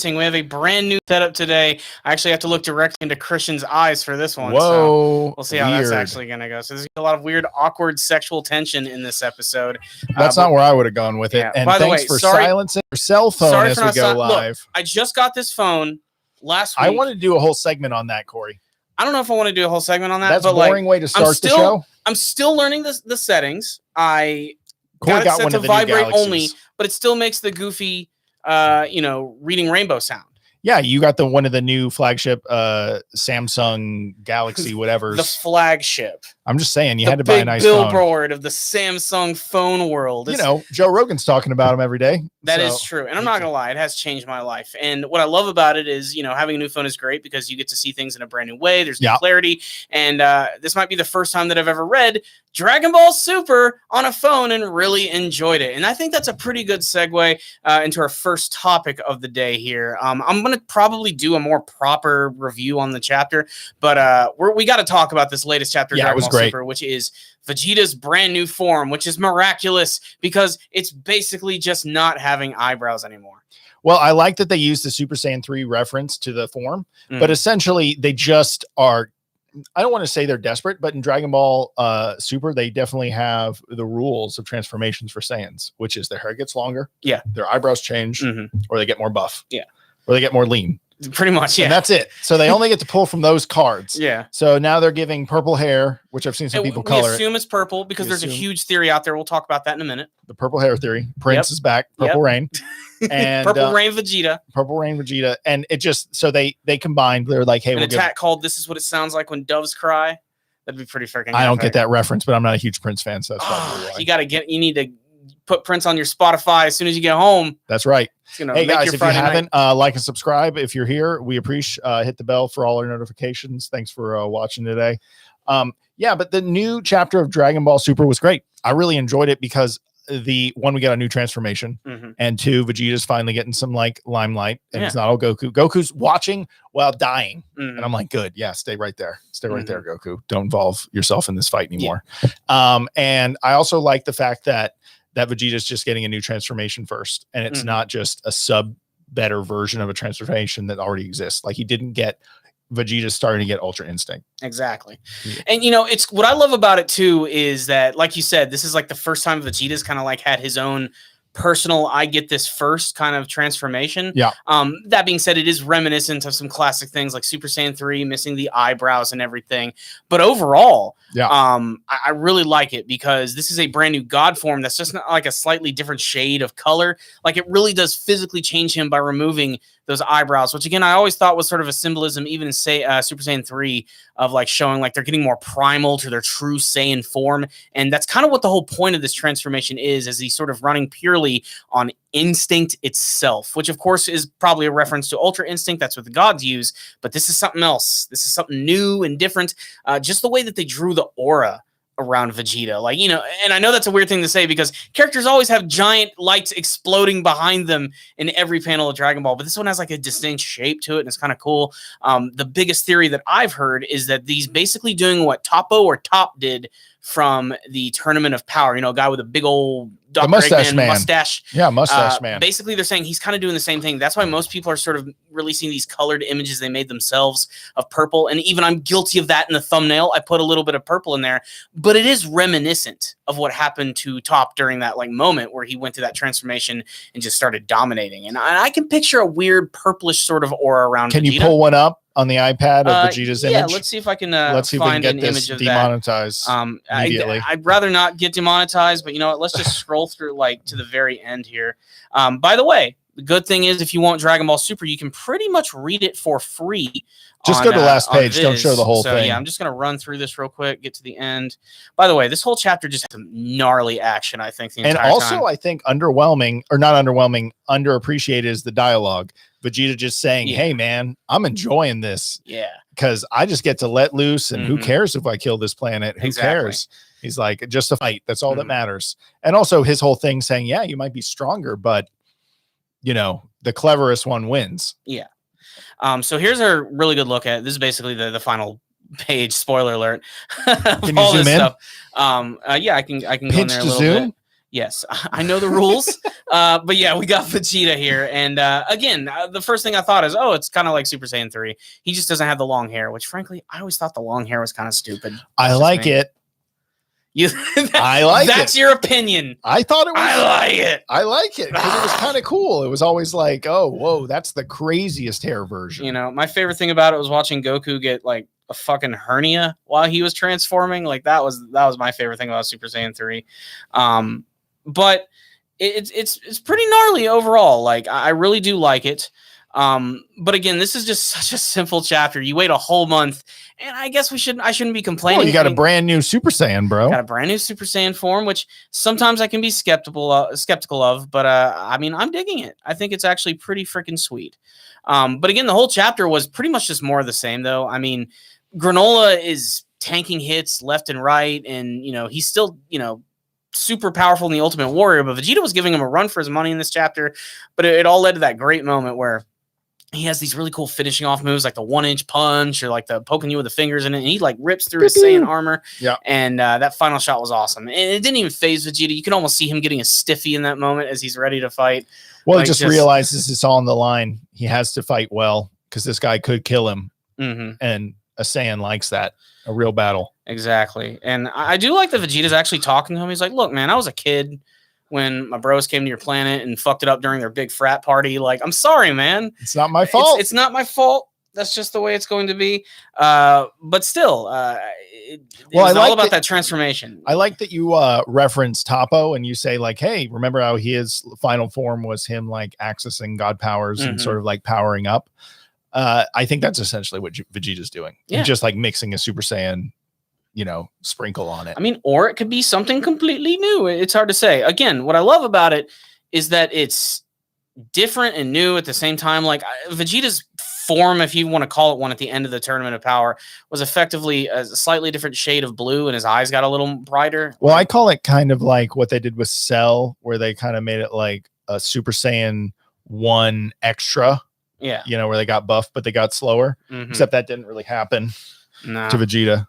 We have a brand new setup today. I actually have to look directly into Christian's eyes for this one. Whoa, so we'll see how that's weird. actually going to go. So there's a lot of weird, awkward sexual tension in this episode. That's not where I would have gone with it. And by the thanks way, for silencing your cell phone as we go live. Look, I just got this phone last week. I wanted to do a whole segment on that, Corey. I don't know if I want to do a whole segment on that. That's a boring way to start the show. I'm still learning the settings. I Corey got it set one to of the vibrate new only, but it still makes the goofy, reading rainbow sound. Yeah, you got one of the new flagship Samsung Galaxy, whatever. The flagship. I'm just saying, you had to buy a nice billboard of the Samsung phone world. Joe Rogan's talking about them every day. That is true. And I'm not going to lie, it has changed my life. And what I love about it is, having a new phone is great because you get to see things in a brand new way. There's new clarity. And this might be the first time that I've ever read Dragon Ball Super on a phone and really enjoyed it. And I think that's a pretty good segue into our first topic of the day here. I'm going to probably do a more proper review on the chapter, but we got to talk about this latest chapter of Dragon Ball Super, which is Vegeta's brand new form, which is miraculous because it's basically just not having eyebrows anymore. Well, I like that they used the Super Saiyan 3 reference to the form, but essentially they just are, I don't want to say they're desperate, but in Dragon Ball Super, they definitely have the rules of transformations for Saiyans, which is their hair gets longer, their eyebrows change, or they get more buff, or they get more lean. Pretty much, yeah. And that's it. So they only get to pull from those cards. Yeah. So now they're giving purple hair, which I've seen some people color. We assume it's purple because there's a huge theory out there. We'll talk about that in a minute. The purple hair theory. Prince is back. Purple Rain. And Purple Rain Vegeta. Purple Rain Vegeta. And it just, so they combined. They're like, hey, we'll attack called This Is What It Sounds Like When Doves Cry. That'd be pretty freaking I don't get that reference, but I'm not a huge Prince fan. So that's probably why. You need to put Prince on your Spotify as soon as you get home. That's right. Hey guys, if Friday you haven't, like and subscribe. If you're here, we appreciate hit the bell for all our notifications. Thanks for watching today. But the new chapter of Dragon Ball Super was great. I really enjoyed it because we got a new transformation, and two, Vegeta's finally getting some limelight, and it's not all Goku. Goku's watching while dying, and I'm like, good, stay right there, right there, Goku. Don't involve yourself in this fight anymore. And I also like the fact that Vegeta's just getting a new transformation first, and it's not just a better version of a transformation that already exists. Like he didn't get Vegeta's starting to get Ultra Instinct. Exactly. And it's what I love about it too is that, like you said, this is like the first time Vegeta's kind of like had his own personal I get this first kind of transformation. That being said, it is reminiscent of some classic things like Super Saiyan 3 missing the eyebrows and everything, but overall I really like it because this is a brand new god form that's just not like a slightly different shade of color. Like it really does physically change him by removing those eyebrows, which again I always thought was sort of a symbolism even in Super Saiyan 3 of like showing like they're getting more primal to their true Saiyan form. And that's kind of what the whole point of this transformation is he's sort of running purely on instinct itself, which of course is probably a reference to Ultra Instinct. That's what the gods use, but this is something else. This is something new and different. Just the way that they drew the aura around Vegeta, like, and I know that's a weird thing to say because characters always have giant lights exploding behind them in every panel of Dragon Ball, but this one has like a distinct shape to it, and it's kind of cool. The biggest theory that I've heard is that these basically doing what Top did from the Tournament of Power, a guy with a big old mustache. Yeah, mustache man. Basically, they're saying he's kind of doing the same thing. That's why most people are sort of releasing these colored images they made themselves of purple. And even I'm guilty of that in the thumbnail. I put a little bit of purple in there, but it is reminiscent of what happened to Top during that like moment where he went through that transformation and just started dominating. And I can picture a weird purplish sort of aura around Can Vegeta. You pull one up on the iPad of Vegeta's image? Yeah, let's see if I can find an image of demonetized that. Immediately. I'd rather not get demonetized, but you know what? Let's just scroll through like to the very end here. By the way, the good thing is if you want Dragon Ball Super, you can pretty much read it for free. Just go to the last page. Don't show the whole thing. Yeah, I'm just going to run through this real quick, get to the end. By the way, this whole chapter just has some gnarly action, I think, the entire time. And also, I think underappreciated is the dialogue. Vegeta just saying, hey, man, I'm enjoying this. Yeah. Because I just get to let loose, and who cares if I kill this planet? Who cares? He's like, just a fight. That's all that matters. And also his whole thing saying, yeah, you might be stronger, but, the cleverest one wins. Yeah. So here's a really good look at it. This is basically the final page. Spoiler alert. Can you zoom in? Yeah, I can go in there a little bit. Yes, I know the rules. But yeah, we got Vegeta here. And again, the first thing I thought is, oh, it's kind of like Super Saiyan 3. He just doesn't have the long hair, which frankly, I always thought the long hair was kind of stupid. I like it. I like it. That's your opinion. I thought it was. I like it. I like it because it was kind of cool. It was always like, oh, whoa, that's the craziest hair version. You know, my favorite thing about it was watching Goku get like a fucking hernia while he was transforming. Like that was my favorite thing about Super Saiyan 3. But it's pretty gnarly overall. Like I really do like it. But again, this is just such a simple chapter. You wait a whole month, and I guess I shouldn't be complaining. Well, you got a brand new Super Saiyan, bro. Got a brand new Super Saiyan form, which sometimes I can be skeptical of, but I mean, I'm digging it. I think it's actually pretty freaking sweet. But again, the whole chapter was pretty much just more of the same, though. I mean, Granola is tanking hits left and right, and he's still super powerful in the Ultimate Warrior, but Vegeta was giving him a run for his money in this chapter. But it all led to that great moment where he has these really cool finishing off moves, like the 1-inch punch or like the poking you with the fingers in it. And he like rips through his Saiyan armor. Yeah. And that final shot was awesome. And it didn't even phase Vegeta. You can almost see him getting a stiffy in that moment as he's ready to fight. Well, he just realizes it's all on the line. He has to fight well because this guy could kill him. Mm-hmm. And a Saiyan likes that. A real battle. Exactly. And I do like that Vegeta's actually talking to him. He's like, look, man, I was a kid when my bros came to your planet and fucked it up during their big frat party. Like, I'm sorry, man. It's not my fault. It's not my fault. That's just the way it's going to be. But still, it's all about that transformation. I like that you reference Topo and you say like, hey, remember how his final form was him like accessing God powers and sort of like powering up. I think that's essentially what Vegeta's doing. Yeah. He's just like mixing a Super Saiyan, sprinkle on it. I mean, or it could be something completely new. It's hard to say. Again, what I love about it is that it's different and new at the same time. Like Vegeta's form, if you want to call it one, at the end of the Tournament of Power was effectively a slightly different shade of blue, and his eyes got a little brighter. Well, I call it kind of like what they did with Cell, where they kind of made it like a Super Saiyan 1 extra. Yeah. Where they got buffed, but they got slower. Mm-hmm. Except that didn't really happen to Vegeta.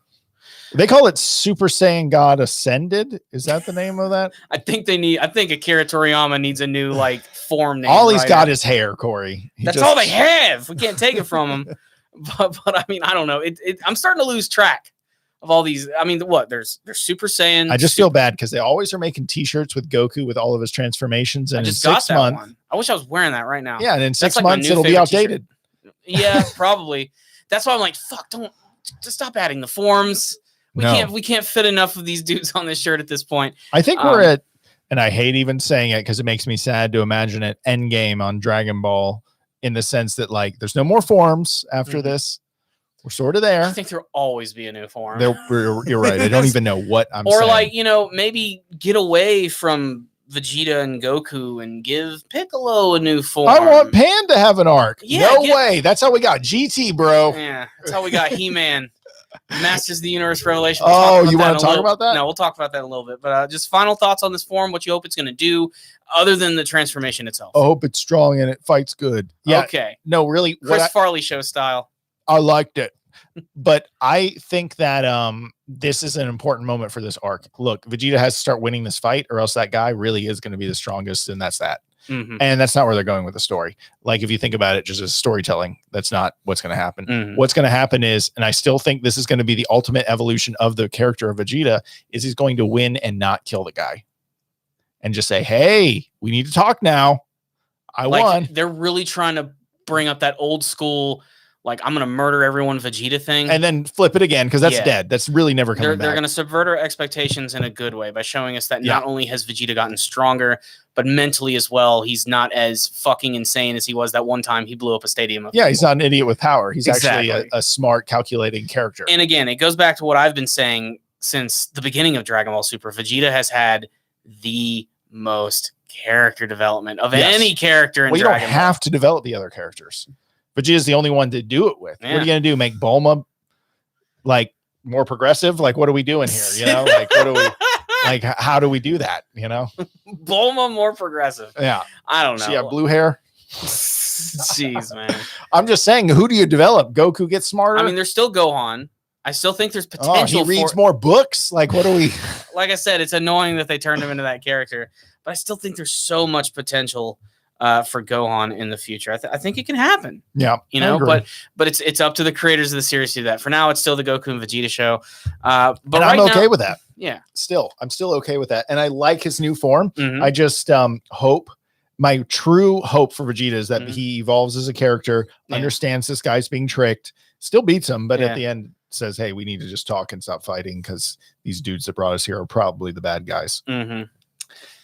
They call it Super Saiyan God Ascended. Is that the name of that? I think Akira Toriyama needs a new like form name. All he's got is hair, Corey. That's all they have. We can't take it from him. But I mean, I don't know. I'm starting to lose track of all these. I mean, there's Super Saiyan. I just feel bad because they always are making T-shirts with Goku with all of his transformations. And in 6 months, one. I wish I was wearing that right now. Yeah, and in 6 months it'll be outdated. T-shirt. Yeah, probably. That's why I'm like, fuck, don't just stop adding the forms. We can't fit enough of these dudes on this shirt at this point. I think we're at, and I hate even saying it because it makes me sad to imagine it, endgame on Dragon Ball, in the sense that like there's no more forms after this. We're sort of there. I think there'll always be a new form. You're right. I don't even know what I'm saying. Or like, maybe get away from Vegeta and Goku and give Piccolo a new form. I want Pan to have an arc. Yeah, way. That's how we got GT, bro. Yeah, that's how we got He-Man. Masters of the Universe Revelation. You want to talk about that? No, we'll talk about that in a little bit. But just final thoughts on this form, what you hope it's going to do, other than the transformation itself. I hope it's strong and it fights good. Yeah. Okay. No, really. Chris Farley show style. I liked it. But I think that this is an important moment for this arc. Look, Vegeta has to start winning this fight, or else that guy really is going to be the strongest, and that's that. Mm-hmm. And that's not where they're going with the story. Like, if you think about it just as storytelling, that's not what's going to happen. Mm-hmm. What's going to happen is, and I still think this is going to be the ultimate evolution of the character of Vegeta, is he's going to win and not kill the guy. And just say, hey, we need to talk now. I won. They're really trying to bring up that old school, like, I'm going to murder everyone Vegeta thing. And then flip it again, because that's dead. That's really never coming back. They're going to subvert our expectations in a good way by showing us that not only has Vegeta gotten stronger, but mentally as well, he's not as fucking insane as he was that one time he blew up a stadium. He's not an idiot with power. He's actually a smart, calculating character. And again, it goes back to what I've been saying since the beginning of Dragon Ball Super. Vegeta has had the most character development of any character in Dragon Ball. You don't have to develop the other characters. Vegeta's the only one to do it with. Yeah. What are you going to do? Make Bulma like more progressive? Like, what are we doing here? Like, what do we like? How do we do that? Bulma more progressive. Yeah. I don't know. She have blue hair. Jeez, man. I'm just saying, who do you develop? Goku gets smarter. I mean, there's still Gohan. I still think there's potential. Oh, he reads more books. Like, what are we? Like I said, it's annoying that they turned him into that character, but I still think there's so much potential for Gohan in the future. I think it can happen. Yeah, you know, but it's up to the creators of the series to do that. For now, it's still the Goku and Vegeta show. But and I'm okay with that. Yeah, I'm still okay with that, and I like his new form. Mm-hmm. I just hope. My true hope for Vegeta is that he evolves as a character, understands this guy's being tricked, still beats him, but at the end says, "Hey, we need to just talk and stop fighting because these dudes that brought us here are probably the bad guys." Mm-hmm.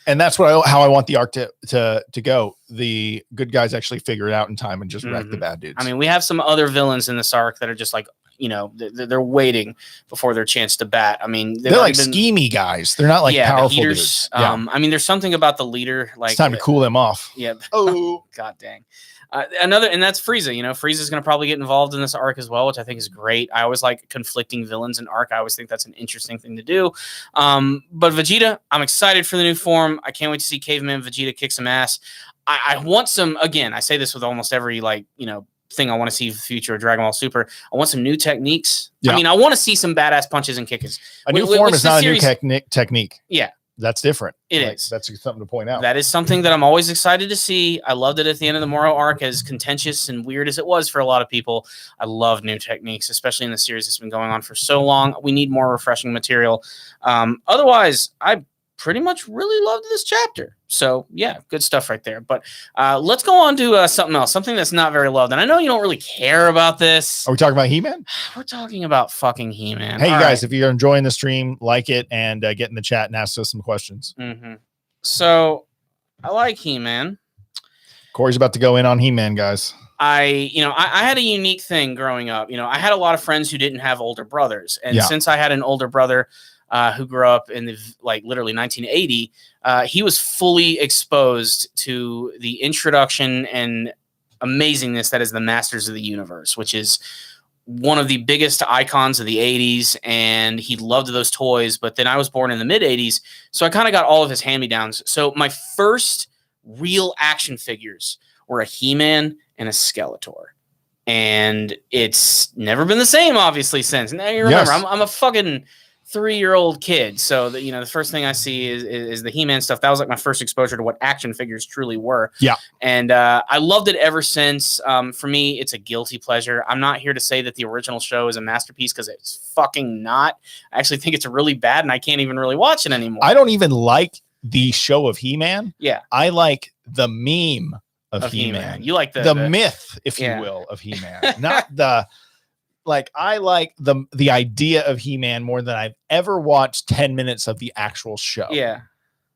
And that's how I want the arc to go. The good guys actually figure it out in time and just wreck the bad dudes. I mean, we have some other villains in this arc that are just like, you know, they're waiting before their chance to bat. I mean, they're like schemy guys. They're not like powerful dudes. I mean, there's something about the leader. Like, it's time to cool them off. Yeah. Oh, god dang. And that's Frieza. You know, Frieza's going to probably get involved in this arc as well, which I think is great. I always like conflicting villains in arc. I always think that's an interesting thing to do. But Vegeta, I'm excited for the new form. I can't wait to see Caveman Vegeta kick some ass. I want some, again, I say this with almost every, like, you know, thing I want to see for the future of Dragon Ball Super. I want some new techniques. Yeah. I mean, I want to see some badass punches and kicks. A new form is not a new technique. Yeah. That's different. It is. That's something to point out. That is something that I'm always excited to see. I loved it at the end of the Moro arc, as contentious and weird as it was for a lot of people. I love new techniques, especially in the series that's been going on for so long. We need more refreshing material. Otherwise, I pretty much really loved this chapter. So yeah, good stuff right there. But let's go on to something else, something that's not very loved. And I know you don't really care about this. Are we talking about He-Man? We're talking about fucking He-Man. Hey, guys, if you're enjoying the stream, like it and get in the chat and ask us some questions. Mm-hmm. So I like He-Man. Corey's about to go in on He-Man, guys. I had a unique thing growing up. You know, I had a lot of friends who didn't have older brothers. And since I had an older brother who grew up in the literally 1980, he was fully exposed to the introduction and amazingness that is the Masters of the Universe, which is one of the biggest icons of the 80s, and he loved those toys. But then I was born in the mid 80s, so I kind of got all of his hand-me-downs. So my first real action figures were a He-Man and a Skeletor. And it's never been the same, obviously, since. Now you remember, I'm a fucking 3-year-old kid, so the first thing I see is the He-Man stuff. That was like my first exposure to what action figures truly were. Yeah, and I loved it ever since. For me, it's a guilty pleasure. I'm not here to say that the original show is a masterpiece, because it's fucking not. I actually think it's really bad, and I can't even really watch it anymore. I don't even like the show of He-Man. Yeah, I like the meme of He-Man. You like the myth, if you will, of He-Man, not the. Like, I like the idea of He-Man more than I've ever watched 10 minutes of the actual show. Yeah.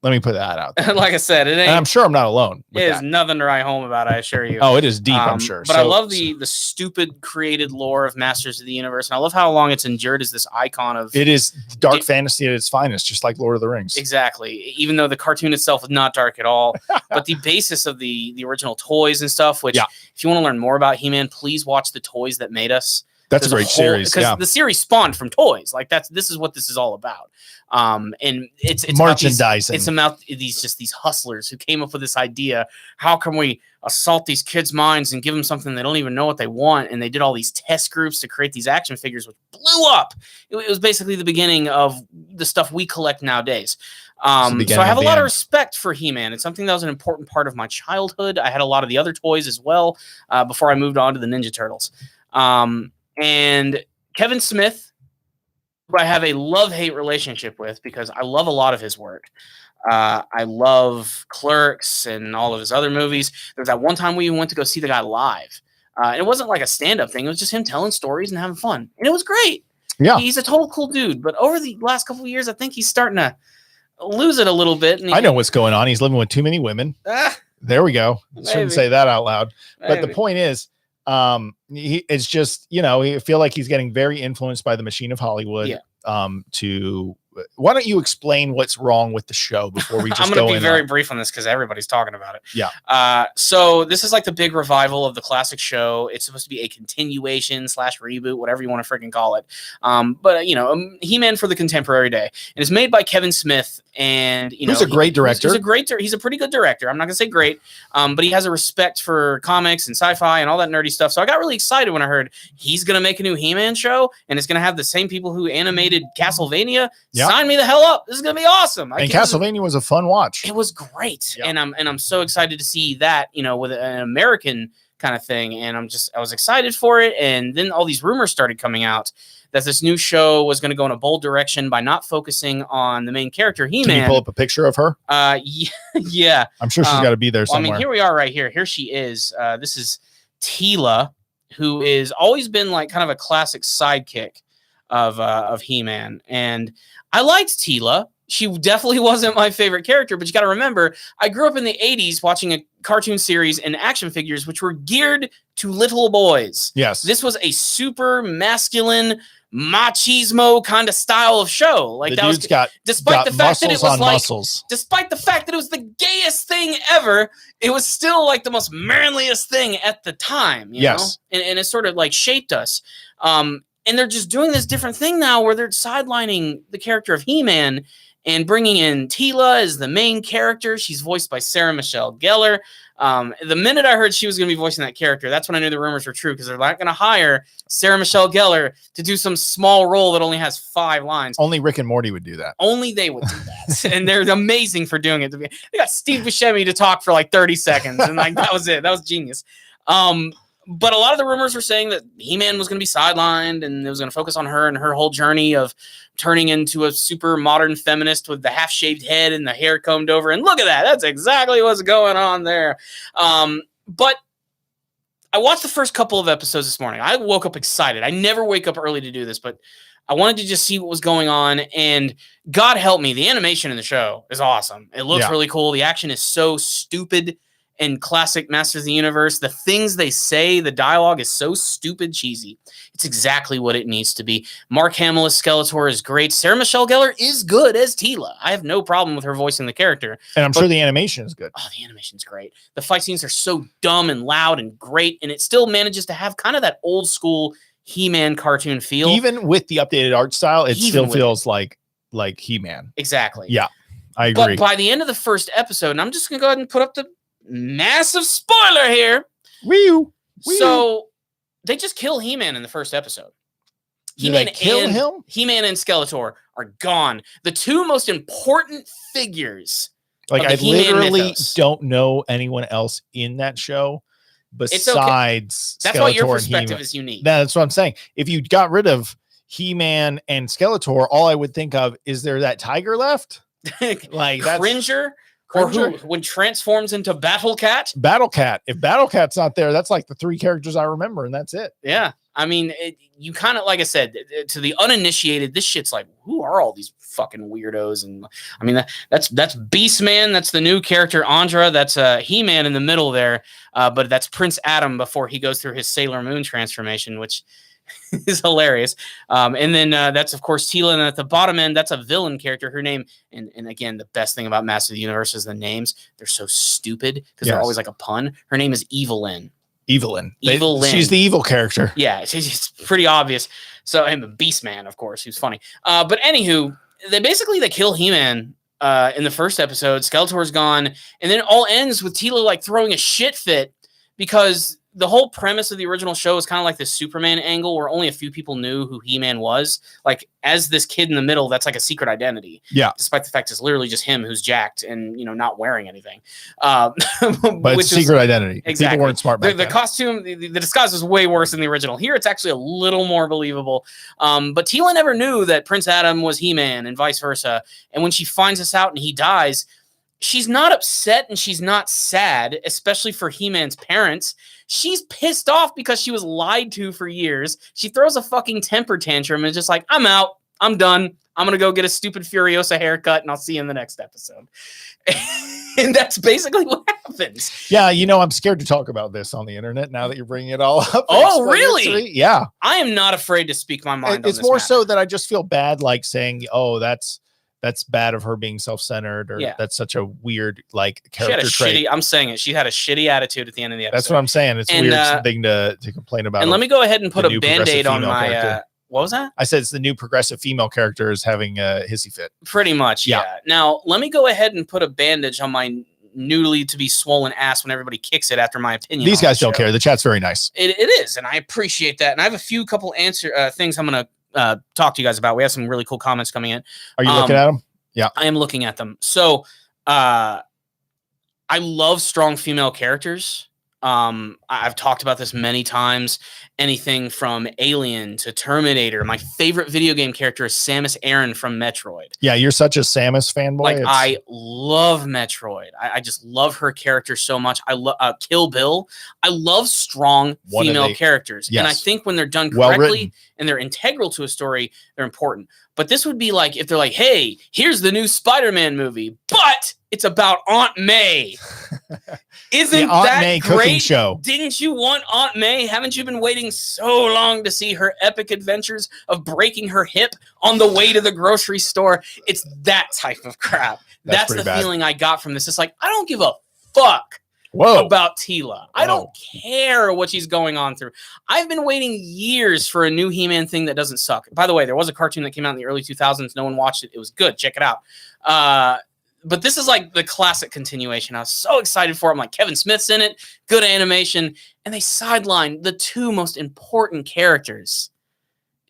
Let me put that out there. Like I said, it ain't. And I'm sure I'm not alone. It is nothing to write home about, I assure you. Oh, it is deep, I'm sure. But I love the stupid created lore of Masters of the Universe. And I love how long it's endured as this icon of... It is dark fantasy at its finest, just like Lord of the Rings. Exactly. Even though the cartoon itself is not dark at all. But the basis of the original toys and stuff, which if you want to learn more about He-Man, please watch The Toys That Made Us. That's a great series, because the series spawned from toys. Like, this is what this is all about. And it's merchandising. It's about these hustlers who came up with this idea. How can we assault these kids' minds and give them something they don't even know what they want? And they did all these test groups to create these action figures, which blew up. It was basically the beginning of the stuff we collect nowadays. So I have a lot of respect for He-Man. It's something that was an important part of my childhood. I had a lot of the other toys as well before I moved on to the Ninja Turtles. And Kevin Smith, who I have a love-hate relationship with because I love a lot of his work. I love Clerks and all of his other movies. There was that one time we went to go see the guy live. And it wasn't like a stand-up thing. It was just him telling stories and having fun. And it was great. Yeah. He's a total cool dude. But over the last couple of years, I think he's starting to lose it a little bit. And I know what's going on. He's living with too many women. There we go. Shouldn't say that out loud. But the point is, it's just, I feel like he's getting very influenced by the machine of Hollywood to why don't you explain what's wrong with the show before we just I'm going to be very brief on this because everybody's talking about it. Yeah. So this is like the big revival of the classic show. It's supposed to be a continuation / reboot, whatever you want to freaking call it. But He-Man for the contemporary day. And it's made by Kevin Smith. And he's a great director. He's a pretty good director. I'm not going to say great, but he has a respect for comics and sci-fi and all that nerdy stuff. So I got really excited when I heard he's going to make a new He-Man show, and it's going to have the same people who animated Castlevania. Yep. Sign me the hell up. This is going to be awesome. And Castlevania was a fun watch. It was great. Yep. And I'm so excited to see that, with an American kind of thing. And I was excited for it. And then all these rumors started coming out that this new show was going to go in a bold direction by not focusing on the main character, He-Man. Can you pull up a picture of her? Yeah. I'm sure she's got to be there somewhere. Well, here we are right here. Here she is. This is Teela, who is always been like kind of a classic sidekick of He-Man. And I liked Teela. She definitely wasn't my favorite character, but you got to remember, I grew up in the 80s watching a cartoon series and action figures, which were geared to little boys. Yes. This was a super masculine, machismo kind of style of show. Like that was despite the fact that it was like despite the fact that it was the gayest thing ever, it was still like the most manliest thing at the time. You know? And it sort of like shaped us. And they're just doing this different thing now where they're sidelining the character of He-Man and bringing in Teela as the main character. She's voiced by Sarah Michelle Gellar. The minute I heard she was going to be voicing that character, that's when I knew the rumors were true, because they're not going to hire Sarah Michelle Gellar to do some small role that only has 5 lines. Only Rick and Morty would do that. Only they would do that. And they're amazing for doing it. They got Steve Buscemi to talk for like 30 seconds, and like that was it. That was genius. But a lot of the rumors were saying that He-Man was going to be sidelined, and it was going to focus on her and her whole journey of turning into a super modern feminist with the half-shaved head and the hair combed over. And look at that. That's exactly what's going on there. But I watched the first couple of episodes this morning. I woke up excited. I never wake up early to do this, but I wanted to just see what was going on. And God help me, the animation in the show is awesome. It looks really cool. The action is so stupid. And classic Masters of the Universe, the things they say, the dialogue is so stupid cheesy. It's exactly what it needs to be. Mark Hamill as Skeletor is great. Sarah Michelle Gellar is good as Teela. I have no problem with her voicing the character. And I'm sure the animation is good. Oh, the animation's great. The fight scenes are so dumb and loud and great, and it still manages to have kind of that old school He-Man cartoon feel. Even with the updated art style, it still feels like He-Man. Exactly. Yeah, I agree. But by the end of the first episode, and I'm just going to go ahead and put up the massive spoiler here. So they just kill He-Man in the first episode. He-Man and Skeletor are gone. The two most important figures. Like I literally don't know anyone else in that show besides That's Skeletor. Why your perspective is unique. That's what I'm saying. If you got rid of He-Man and Skeletor, all I would think of is there that tiger left? Like Cringer. Or when transforms into Battle Cat? Battle Cat. If Battle Cat's not there, that's like the 3 characters I remember, and that's it. Yeah. I mean, you kind of, like I said, to the uninitiated, this shit's like, who are all these fucking weirdos? And I mean, that's Beastman. That's the new character, Andra. That's He-Man in the middle there. But that's Prince Adam before he goes through his Sailor Moon transformation, which is hilarious. And then that's, of course, Teela. And at the bottom end, that's a villain character. Her name, and again, the best thing about Master of the Universe is the names. They're so stupid because they're always like a pun. Her name is Evelyn. Evelyn. Evelyn. She's the evil character. Yeah, it's pretty obvious. So, and the Beastman, of course, who's funny. But anywho, they kill He-Man in the first episode. Skeletor's gone. And then it all ends with Teela like throwing a shit fit because the whole premise of the original show is kind of like the Superman angle where only a few people knew who He-Man was. Like, as this kid in the middle, that's like a secret identity. Yeah. Despite the fact it's literally just him who's jacked and, not wearing anything. But it's a secret identity. Exactly. People weren't smart back then. The costume, the disguise was way worse than the original. Here, it's actually a little more believable. But Teela never knew that Prince Adam was He-Man and vice versa. And when she finds this out and he dies, she's not upset and she's not sad, especially for He-Man's parents. She's pissed off because she was lied to for years. She throws a fucking temper tantrum and is just like, I'm out. I'm done. I'm going to go get a stupid Furiosa haircut and I'll see you in the next episode. And that's basically what happens. Yeah, I'm scared to talk about this on the internet now that you're bringing it all up. Oh, really? Yeah. I am not afraid to speak my mind on this. It's more so that I just feel bad like saying, oh, that's that's bad of her being self-centered, or that's such a weird like character trait. I'm saying it. She had a shitty attitude at the end of the episode. That's what I'm saying. It's weird thing to complain about. And let me go ahead and put a Band-Aid on my what was that? I said it's the new progressive female character is having a hissy fit. Pretty much, yeah. Now, let me go ahead and put a bandage on my newly to be swollen ass when everybody kicks it after my opinion. These guys don't care. The chat's very nice. It is, and I appreciate that. And I have a couple things I'm going to talk to you guys about. We have some really cool comments coming in. Are you looking at them? Yeah. I am looking at them. So, I love strong female characters. I've talked about this many times. Anything from Alien to Terminator. My favorite video game character is Samus Aran from Metroid. Yeah, you're such a Samus fanboy. Like, I love Metroid. I just love her character so much. I love Kill Bill. I love strong female characters. Yes. And I think when they're done correctly and they're integral to a story, they're important. But this would be like if they're like, hey, here's the new Spider-Man movie, but it's about Aunt May. Isn't that May great? Show. Didn't you want Aunt May? Haven't you been waiting so long to see her epic adventures of breaking her hip on the way to the grocery store? It's that type of crap. That's the feeling I got from this. It's like, I don't give a fuck about Tila. I don't care what she's going on through. I've been waiting years for a new He-Man thing that doesn't suck. By the way, there was a cartoon that came out in the early 2000s. No one watched it. It was good. Check it out. But this is like the classic continuation. I was so excited for it. I'm like, Kevin Smith's in it. Good animation. And they sidelined the two most important characters.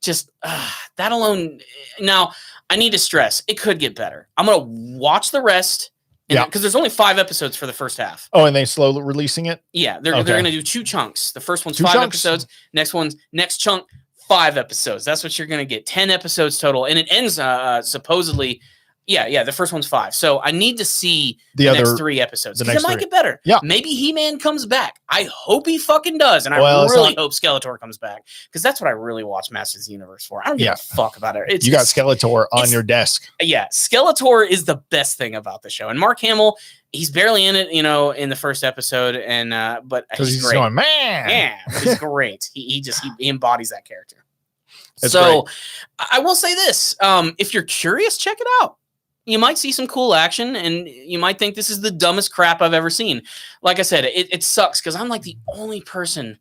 Just that alone. Now, I need to stress, it could get better. I'm going to watch the rest. Because there's only 5 episodes for the first half. Oh, and they slowly releasing it? Yeah, they're going to do 2 chunks. The first one's 5 episodes. Next chunk, 5 episodes. That's what you're going to get. 10 episodes total. And it ends supposedly... Yeah, the first one's 5. So I need to see the next 3 episodes. Because it might get better. Yeah. Maybe He-Man comes back. I hope he fucking does. And I really hope Skeletor comes back. Because that's what I really watch Masters of the Universe for. I don't give a fuck about it. You got Skeletor on your desk. Yeah, Skeletor is the best thing about the show. And Mark Hamill, he's barely in it, in the first episode. And but he's great. Going, man. Yeah, he's great. He embodies that character. So great. I will say this. If you're curious, check it out. You might see some cool action, and you might think this is the dumbest crap I've ever seen. Like I said, it sucks because I'm like the only person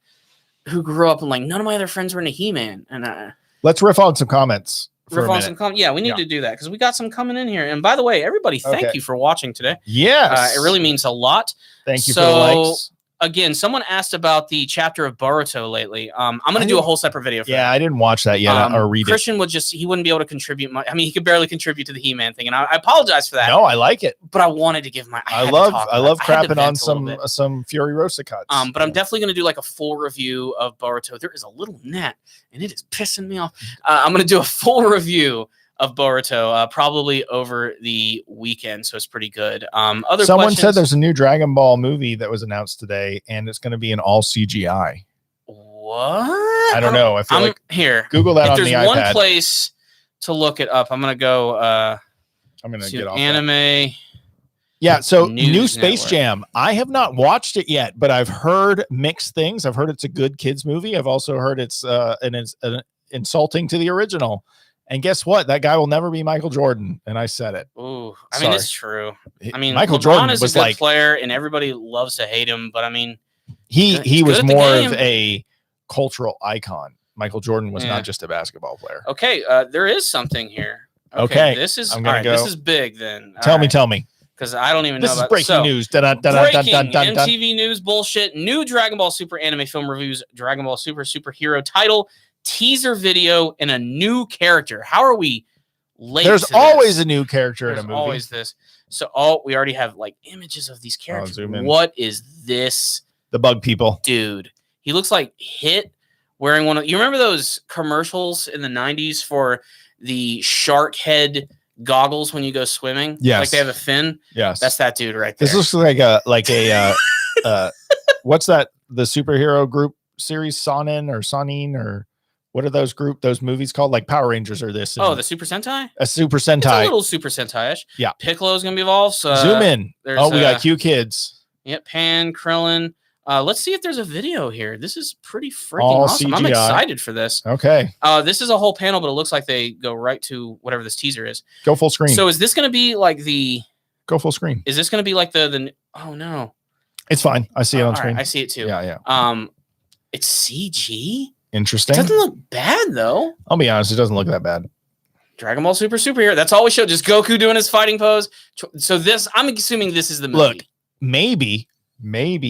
who grew up and like none of my other friends were into He-Man. And let's riff on some comments. Yeah, we need to do that because we got some coming in here. And by the way, everybody, thank you for watching today. Yes, it really means a lot. Thank you for the likes. Again, someone asked about the chapter of Boruto lately. I'm going to do a whole separate video for that. I didn't watch that yet or read Christian he wouldn't be able to contribute much. I mean, he could barely contribute to the He-Man thing, and I apologize for that. No, I like it. But I wanted to give I love crapping on some Fury Rosa cuts. But I'm definitely going to do like a full review of Boruto. There is a little gnat, and it is pissing me off. I'm going to do a full review of Boruto probably over the weekend, so it's pretty good. Someone said there's a new Dragon Ball movie that was announced today, and it's going to be in all CGI. What? I don't know. I feel like here. Google that on the iPad. There's one place to look it up. I'm going to go. I'm going to get off anime. That. Yeah, so new Space Jam. I have not watched it yet, but I've heard mixed things. I've heard it's a good kids movie. I've also heard it's insulting to the original. And guess what? That guy will never be Michael Jordan. And I said it. Ooh, I mean, it's true. I mean, Michael Jordan is a good player, and everybody loves to hate him. But I mean, he was more of a cultural icon. Michael Jordan was not just a basketball player. Okay, there is something here. Okay, this is all right. This is big. Then tell me. Because I don't even know. This is breaking news. Breaking MTV news bullshit. New Dragon Ball Super anime film reviews. Dragon Ball Super superhero title. Teaser video and a new character. How are we late? There's always a new character in a movie. Always this. So we already have like images of these characters. What is this? The bug people. Dude. He looks like Hit wearing one of you remember those commercials in the 90s for the shark head goggles when you go swimming? Yes. Like they have a fin? Yes. That's that dude right there. This looks like a what's that? The superhero group series Sonin or what are those movies called? Like Power Rangers or this? The Super Sentai? A Super Sentai. It's a little Super Sentai-ish. Yeah. Piccolo's going to be evolved. So, zoom in. We got Q Kids. Yep. Pan, Krillin. Let's see if there's a video here. This is pretty freaking awesome. CGI. I'm excited for this. Okay. This is a whole panel, but it looks like they go right to whatever this teaser is. Go full screen. So is this going to be like the... Go full screen. Is this going to be like the... Oh, no. It's fine. I see it on screen. Right, I see it too. Yeah. It's CG? Interesting. It doesn't look bad, though. I'll be honest. It doesn't look that bad. Dragon Ball Superhero. That's all we showed. Just Goku doing his fighting pose. So this... I'm assuming this is the movie. Look, maybe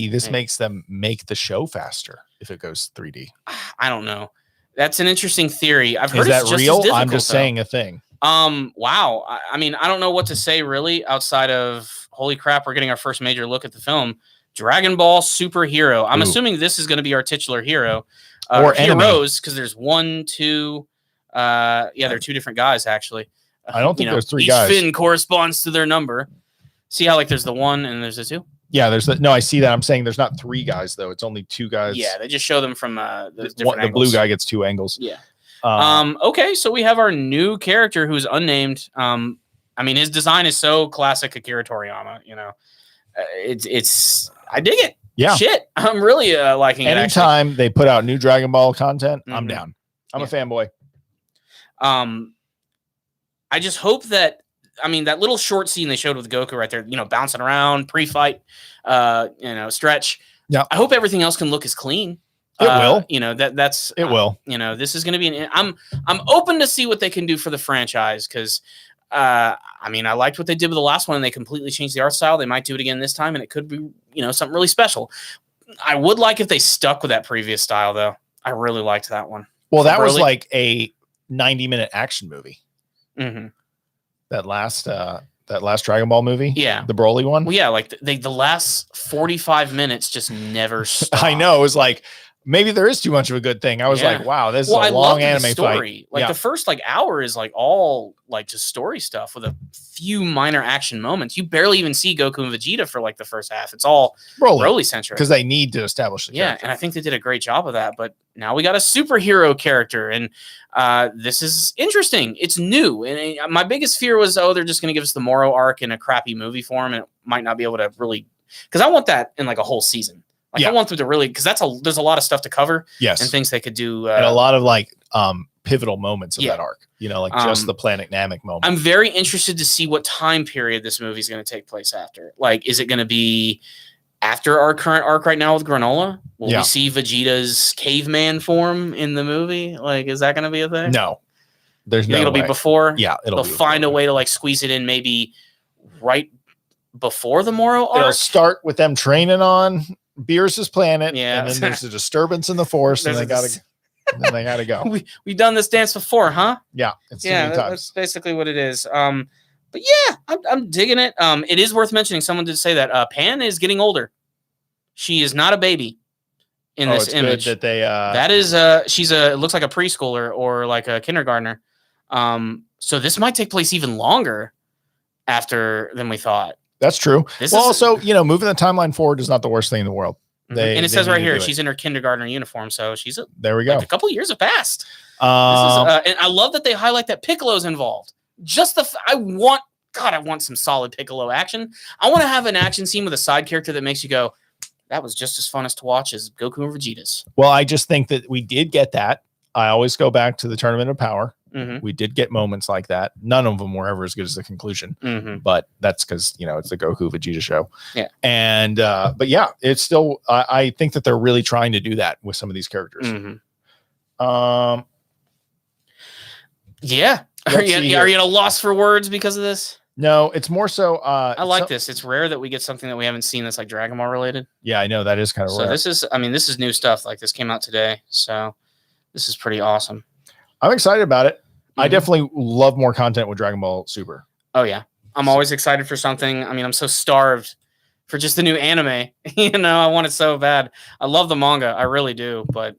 this makes them make the show faster if it goes 3D. I don't know. That's an interesting theory. I've heard is that it's just real? As difficult, I'm just saying a thing. Wow. I mean, I don't know what to say really outside of holy crap, we're getting our first major look at the film. Dragon Ball Superhero. I'm assuming this is going to be our titular hero. Or heroes, because there's 1, 2. They're 2 different guys actually. I don't think there's 3 guys. Each fin corresponds to their number. See how like there's the 1 and there's the 2? Yeah, I see that. I'm saying there's not 3 guys though. It's only 2 guys. Yeah, they just show them from the blue guy gets 2 angles. Yeah. Okay, so we have our new character who's unnamed. I mean, his design is so classic Akira Toriyama. It's I dig it. Yeah. Shit, I'm really liking it. Anytime they put out new Dragon Ball content, I'm down. I'm a fanboy. I just hope that. I mean, that little short scene they showed with Goku right there, bouncing around pre-fight, stretch. Yeah. I hope everything else can look as clean. It will. That's it will. This is going to be I'm open to see what they can do for the franchise because I liked what they did with the last one and they completely changed the art style. They might do it again this time and it could be, something really special. I would like if they stuck with that previous style though. I really liked that one. Well, that was like a 90-minute action movie. Mm-hmm. That last Dragon Ball movie, the Broly one. Well, yeah, like the last 45 minutes just never stopped. I know. It was like maybe there is too much of a good thing. I was like, wow, this is a long anime fight. Like the first hour is like all like just story stuff with a few minor action moments. You barely even see Goku and Vegeta for like the first half. It's all Broly centric because they need to establish the character. And I think they did a great job of that. But now we got a superhero character, and this is interesting. It's new, and my biggest fear was, they're just going to give us the Moro arc in a crappy movie form, and it might not be able to really. Because I want that in like a whole season. I want them to really, because there's a lot of stuff to cover. Yes, and things they could do, and a lot of like pivotal moments of that arc. Just the Planet Namek moment. I'm very interested to see what time period this movie is going to take place after. Like, is it going to be after our current arc right now with Granola? Will we see Vegeta's caveman form in the movie? Like, is that going to be a thing? No, there's no way. It'll be before. Yeah, they'll find a way to like squeeze it in, maybe right before the Moro arc. It'll start with them training on Beerus' planet, and then there's a disturbance in the force, and they gotta go. We've done this dance before, huh? Yeah, it's too many times. That's basically what it is. But yeah, I'm digging it. It is worth mentioning. Someone did say that Pan is getting older. She is not a baby in this image. That they that is she's it looks like a preschooler or like a kindergartner. So this might take place even longer after than we thought. That's true. Also, moving the timeline forward is not the worst thing in the world. And it says right here, she's in her kindergarten uniform, so she's there we go. Like a couple of years have passed. And I love that they highlight that Piccolo's involved. I want some solid Piccolo action. I want to have an action scene with a side character that makes you go, that was just as fun as to watch as Goku and Vegeta's. Well, I just think that we did get that. I always go back to the Tournament of Power. Mm-hmm. We did get moments like that. None of them were ever as good as the conclusion, but that's because it's the Goku Vegeta show. Yeah, and but yeah, it's still. I think that they're really trying to do that with some of these characters. Yeah, are you at a loss for words because of this? No, it's more so. I like this. It's rare that we get something that we haven't seen that's like Dragon Ball related. Yeah, I know that is kind of rare. This is new stuff. Like this came out today, so this is pretty awesome. I'm excited about it. I definitely love more content with Dragon Ball Super. Oh yeah, I'm always excited for something. I mean, I'm so starved for just the new anime. I want it so bad. I love the manga, I really do, but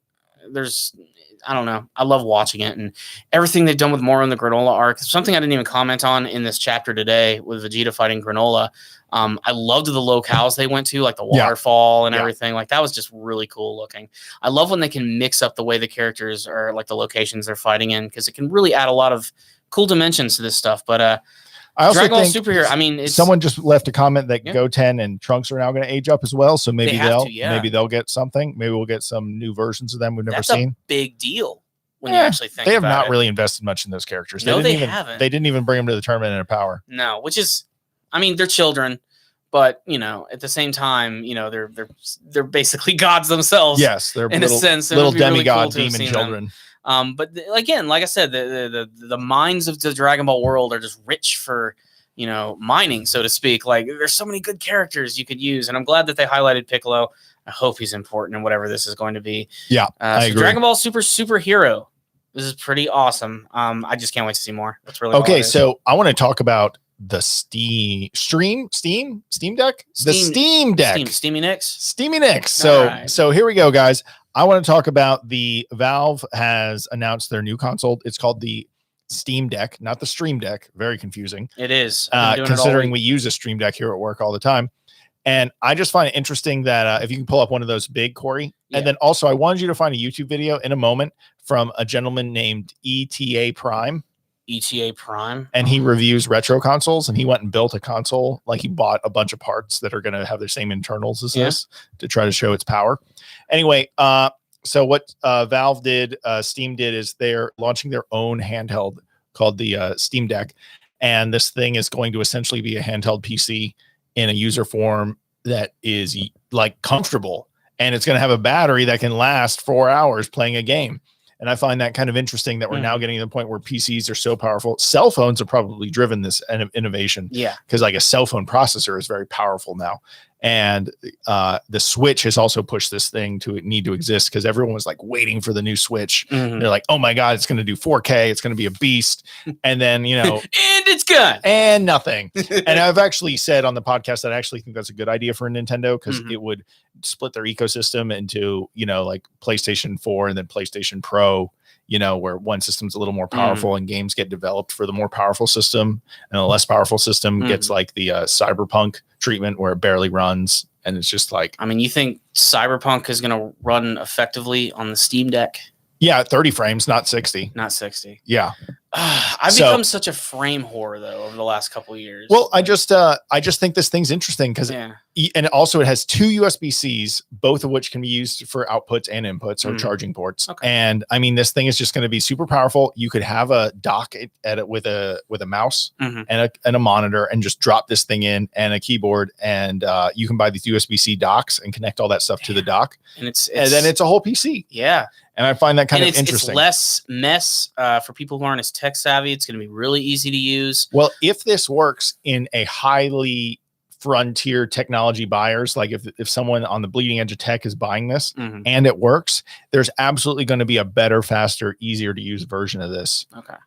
I don't know. I love watching it and everything they've done with Moro and the Granola arc. Something I didn't even comment on in this chapter today with Vegeta fighting Granola. I loved the locales they went to, like the waterfall and everything. Like that was just really cool looking. I love when they can mix up the way the characters are, like the locations they're fighting in, because it can really add a lot of cool dimensions to this stuff. But I also Dragon Ball think Superhero. I mean, someone just left a comment that Goten and Trunks are now going to age up as well. So maybe they'll get something. Maybe we'll get some new versions of them we've never seen. A big deal when you actually think they have about not really invested much in those characters. No, they haven't. They didn't even bring them to the tournament in a power. No, which is, I mean, they're children, but you know, at the same time, you know, they're basically gods themselves. Yes, they're in a sense, little demigod demon children. But again, like I said, the mines of the Dragon Ball world are just rich for, you know, mining, so to speak. Like, there's so many good characters you could use, and I'm glad that they highlighted Piccolo. I hope he's important in whatever this is going to be. Yeah, I agree. Dragon Ball Superhero. This is pretty awesome. I just can't wait to see more. That's really okay. So I want to talk about the Steam Deck, Steamy Nicks. So here we go, guys. I want to talk about the Valve has announced their new console. It's called the Steam Deck, not the Stream Deck. Very confusing. It is, considering we use a Stream Deck here at work all the time. And I just find it interesting that if you can pull up one of those big, Corey, and then also I wanted you to find a YouTube video in a moment from a gentleman named ETA Prime. And he reviews retro consoles, and he went and built a console. Like, he bought a bunch of parts that are going to have the same internals as this to try to show its power. Anyway, so what Valve did, Steam did, is they're launching their own handheld called the Steam Deck. And this thing is going to essentially be a handheld PC in a user form that is like comfortable, and it's going to have a battery that can last 4 hours playing a game. And I find that kind of interesting that we're now getting to the point where PCs are so powerful. Cell phones have probably driven this innovation. Yeah. Because like a cell phone processor is very powerful now. And the Switch has also pushed this thing to need to exist, because everyone was like waiting for the new Switch. They're like, oh my God, it's going to do 4K. It's going to be a beast. And then, you know, and it's gone. And nothing. And I've actually said on the podcast that I actually think that's a good idea for Nintendo, because it would split their ecosystem into, you know, like PlayStation 4 and then PlayStation Pro, you know, where one system's a little more powerful and games get developed for the more powerful system, and a less powerful system gets like the Cyberpunk treatment where it barely runs. And it's just like, I mean, you think Cyberpunk is going to run effectively on the Steam Deck? Yeah, 30 frames, not 60. Not 60. Yeah. I've become such a frame whore though over the last couple of years. Well, I just think this thing's interesting because, and also it has two USB-Cs, both of which can be used for outputs and inputs or charging ports. Okay. And I mean, this thing is just going to be super powerful. You could have a dock with a mouse and a monitor, and just drop this thing in, and a keyboard, and you can buy these USB-C docks and connect all that stuff to the dock, and then it's a whole PC. Yeah. And I find that kind of interesting. It's less mess for people who aren't as tech savvy. It's going to be really easy to use. Well, if this works in a highly frontier technology buyers, like if someone on the bleeding edge of tech is buying this and it works, there's absolutely going to be a better, faster, easier to use version of this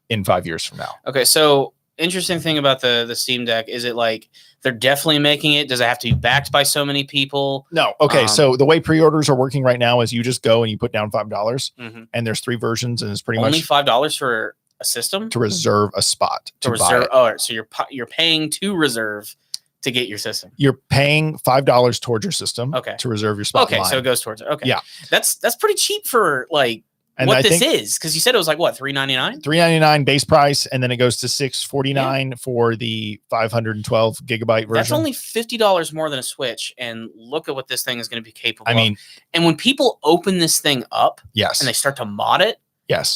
in 5 years from now. Okay, so interesting thing about the Steam Deck, is it like they're definitely making it? Does it have to be backed by so many people? No. Okay. So the way pre-orders are working right now is you just go and you put down $5 and there's 3 versions, and it's pretty only much $5 for a system to reserve a spot to reserve. Oh, so you're paying to reserve to get your system. You're paying $5 towards your system to reserve your spot. Okay. So it goes towards it. Okay. Yeah. That's pretty cheap for like, and what this is, because you said it was like what, $399? $399 base price, and then it goes to $649 for the 512 gigabyte version. That's only $50 more than a Switch, and look at what this thing is going to be capable of. And when people open this thing up, and they start to mod it,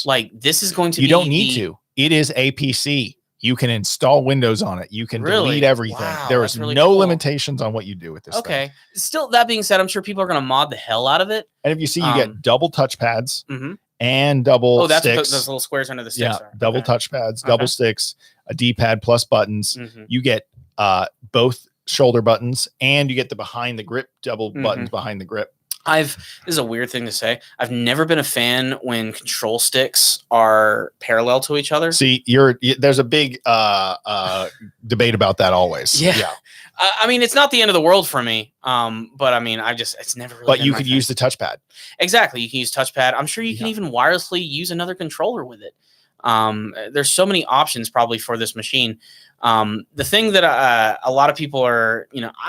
like this is going to be. You don't need to. It is a PC. You can install Windows on it. You can delete everything. Wow, there is really no limitations on what you do with this. Okay. Thing. Still, that being said, I'm sure people are going to mod the hell out of it. And if you see, you get double touchpads. And double that's sticks. Those little squares under the sticks. Yeah, double touchpads, double sticks, a D-pad plus buttons. You get both shoulder buttons, and you get the behind the grip double buttons behind the grip. This is a weird thing to say. I've never been a fan when control sticks are parallel to each other. See, there's a big debate about that always. Yeah. I mean, it's not the end of the world for me. But I mean, it's never really. But you could use the touchpad. Exactly. You can use touchpad. I'm sure you can even wirelessly use another controller with it. There's so many options probably for this machine. The thing that a lot of people are,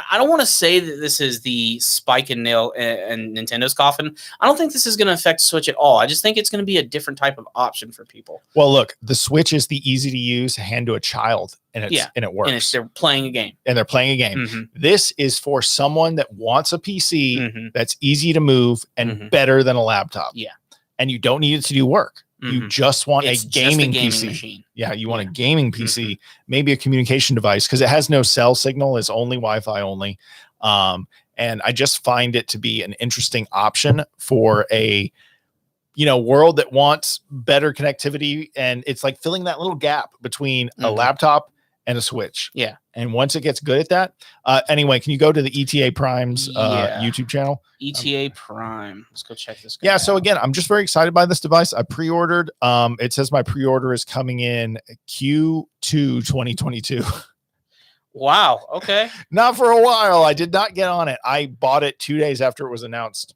I don't want to say that this is the spike and nail in Nintendo's coffin. I don't think this is going to affect Switch at all. I just think it's going to be a different type of option for people. Well, look, the Switch is the easy to use hand to a child and it works. They're playing a game. This is for someone that wants a PC that's easy to move and better than a laptop. Yeah. And you don't need it to do work. You just want a gaming PC. Machine. Yeah, you want a gaming PC, maybe a communication device, because it has no cell signal. It's only Wi-Fi only. And I just find it to be an interesting option for a world that wants better connectivity. And it's like filling that little gap between a laptop and a Switch. Yeah. And once it gets good at that, anyway, can you go to the ETA Prime's YouTube channel? ETA Prime. Let's go check this guy out. So again, I'm just very excited by this device. I pre-ordered. It says my pre-order is coming in Q2 2022. Wow. Okay. Not for a while. I did not get on it. I bought it 2 days after it was announced.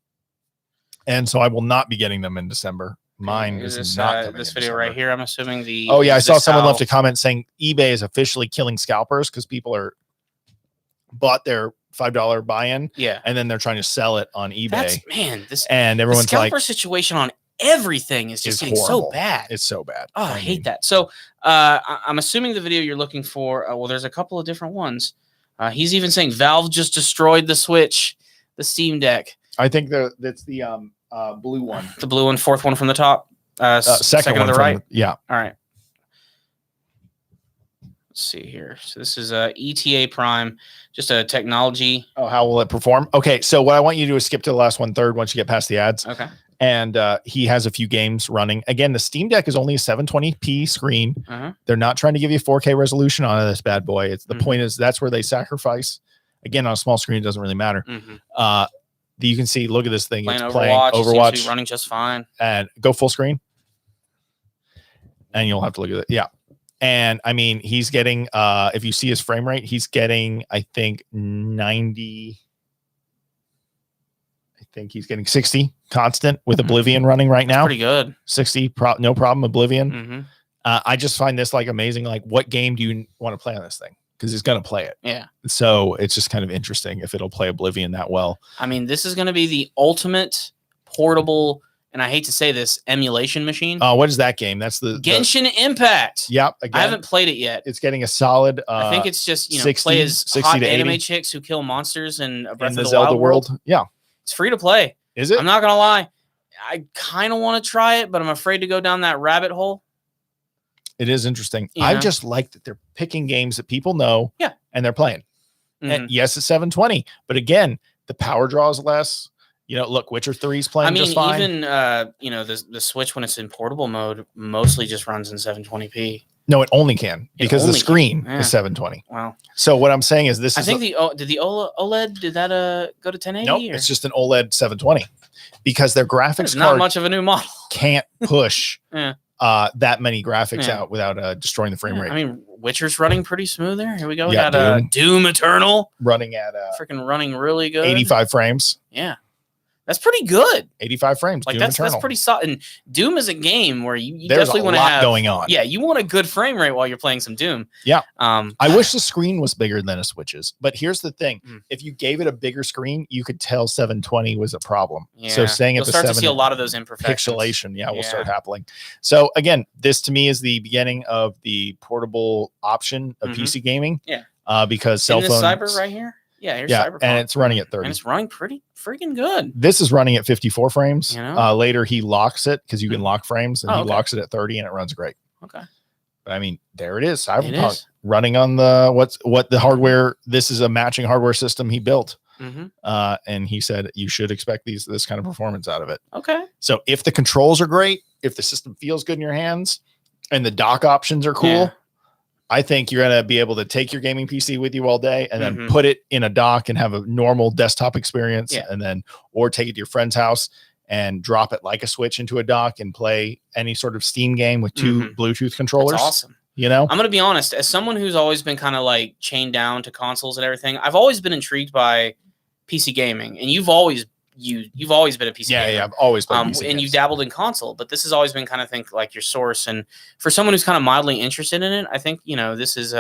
And so I will not be getting them in December. Mine is not this video right here. I'm assuming the. Oh yeah, I saw someone left a comment saying eBay is officially killing scalpers because people bought their $5 buy-in. Yeah, and then they're trying to sell it on eBay. And everyone's the scalper situation on everything is just getting horrible. So bad. It's so bad. Oh, I hate that. So I'm assuming the video you're looking for. Well, there's a couple of different ones. He's even saying Valve just destroyed the Switch, the Steam Deck. I think that's the blue one. The blue one, fourth one from the top. Second on the right. Yeah. All right. Let's see here. So this is ETA Prime, just a technology. Oh, how will it perform? Okay, so what I want you to do is skip to the last 1/3 once you get past the ads. Okay. And he has a few games running. Again, the Steam Deck is only a 720p screen. They're not trying to give you 4K resolution on this bad boy. It's the point is that's where they sacrifice. Again, on a small screen, it doesn't really matter. You can see, look at this thing. Playing it's Overwatch. playing Overwatch. Seems to be running just fine. And go full screen. And you'll have to look at it. Yeah. And I mean, he's getting, if you see his frame rate, he's getting, I think 90. I think he's getting 60 constant with Oblivion running right now. Pretty good. 60, no problem. Oblivion. I just find this like amazing. Like, what game do you want to play on this thing? Because he's going to play it. Yeah. So it's just kind of interesting if it'll play Oblivion that well. I mean, this is going to be the ultimate portable, and I hate to say this, emulation machine. What is that game? That's the Genshin Impact. Yep. Again, I haven't played it yet. It's getting a solid. I think it's just, 60, play as 60 hot anime chicks who kill monsters in Breath of the Zelda Wild world. Yeah. It's free to play. Is it? I'm not going to lie. I kind of want to try it, but I'm afraid to go down that rabbit hole. It is interesting. I just like that they're picking games that people know. Yeah. And they're playing. And yes, it's 720, but again, the power draw is less. Look, Witcher 3 is playing just fine. Even the Switch when it's in portable mode mostly just runs in 720p. No, it only can because the screen is 720. Wow. So what I'm saying is this. I think did the OLED go to 1080? Nope, it's just an OLED 720 because their graphics card not much of a new model. Can't push that many graphics out without destroying the frame rate. I mean, Witcher's running pretty smooth there. Here we go. We got Doom Eternal running at running really good. 85 frames. Yeah. That's pretty good. 85 frames. Like that's pretty solid. And Doom is a game where you definitely want to have going on. Yeah, you want a good frame rate while you're playing some Doom. Yeah. I wish the screen was bigger than a Switch's. But here's the thing: if you gave it a bigger screen, you could tell 720 was a problem. Yeah. So saying you'll it's start to see a lot of those imperfections. Pixelation, will start happening. So again, this to me is the beginning of the portable option of PC gaming. Yeah. Because cell phones. Cyber right here. Yeah, here's Cyberpunk. And it's running at 30. And it's running pretty freaking good. This is running at 54 frames. Later, he locks it because you can lock frames, and he locks it at 30, and it runs great. Okay. But I mean, there it is. Cyberpunk running on the what the hardware. This is a matching hardware system he built. And he said you should expect this kind of performance out of it. Okay. So if the controls are great, if the system feels good in your hands, and the dock options are cool. I think you're going to be able to take your gaming PC with you all day and then put it in a dock and have a normal desktop experience or take it to your friend's house and drop it like a Switch into a dock and play any sort of Steam game with two Bluetooth controllers. That's awesome. I'm going to be honest, as someone who's always been kind of like chained down to consoles and everything, I've always been intrigued by PC gaming, and you've always been a PC gamer. Yeah, I've always been PC and you've dabbled in console, but this has always been kind of like your source. And for someone who's kind of mildly interested in it, I think, this is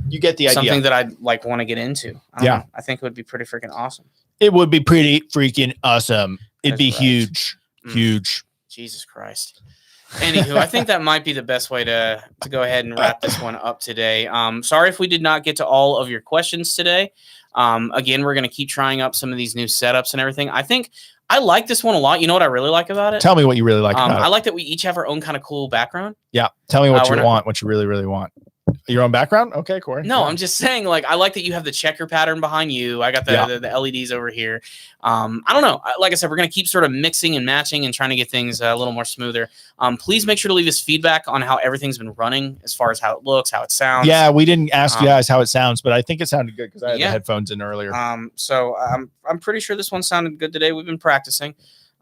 you get the idea. Something that I'd like want to get into. I think it would be pretty freaking awesome. It would be pretty freaking awesome. It'd be huge. Huge. Jesus Christ. Anywho, I think that might be the best way to go ahead and wrap this one up today. Sorry if we did not get to all of your questions today. Again, we're going to keep trying up some of these new setups and everything. I think I like this one a lot. You know what I really like about it? Tell me what you really like about it. I like that we each have our own kind of cool background. Yeah. Tell me what you want, what you really, really want. Your own background? Okay, Corey. No, I'm just saying, like, I like that you have the checker pattern behind you. I got the LEDs over here. I don't know. Like I said, we're going to keep sort of mixing and matching and trying to get things a little more smoother. Please make sure to leave us feedback on how everything's been running as far as how it looks, how it sounds. Yeah, we didn't ask you guys how it sounds, but I think it sounded good because I had the headphones in earlier. So I'm pretty sure this one sounded good today. We've been practicing.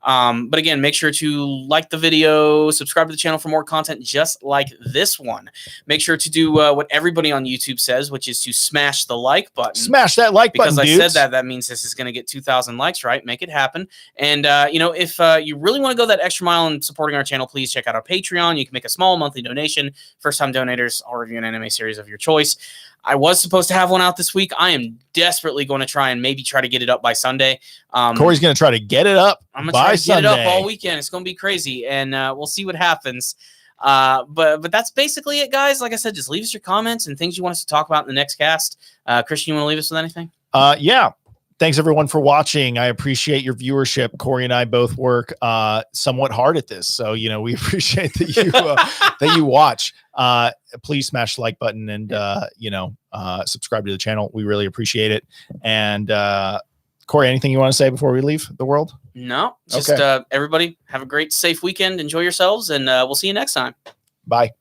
But again, make sure to like the video, subscribe to the channel for more content just like this one. Make sure to do what everybody on YouTube says, which is to smash the like button. Smash that like button, because I said that means this is going to get 2,000 likes, right? Make it happen. And, if you really want to go that extra mile in supporting our channel, please check out our Patreon. You can make a small monthly donation. First-time donators, I'll review an anime series of your choice. I was supposed to have one out this week. I am desperately going to try to get it up by Sunday. Corey's going to try to get it up. I'm going to try to get it up all weekend. It's going to be crazy, and we'll see what happens. But that's basically it, guys. Like I said, just leave us your comments and things you want us to talk about in the next cast. Christian, you want to leave us with anything? Yeah. Thanks everyone for watching. I appreciate your viewership. Corey and I both work somewhat hard at this, so we appreciate that you that you watch. Please smash the like button and subscribe to the channel. We really appreciate it. And Corey, anything you want to say before we leave the world? No, just everybody have a great, safe weekend. Enjoy yourselves, and we'll see you next time. Bye.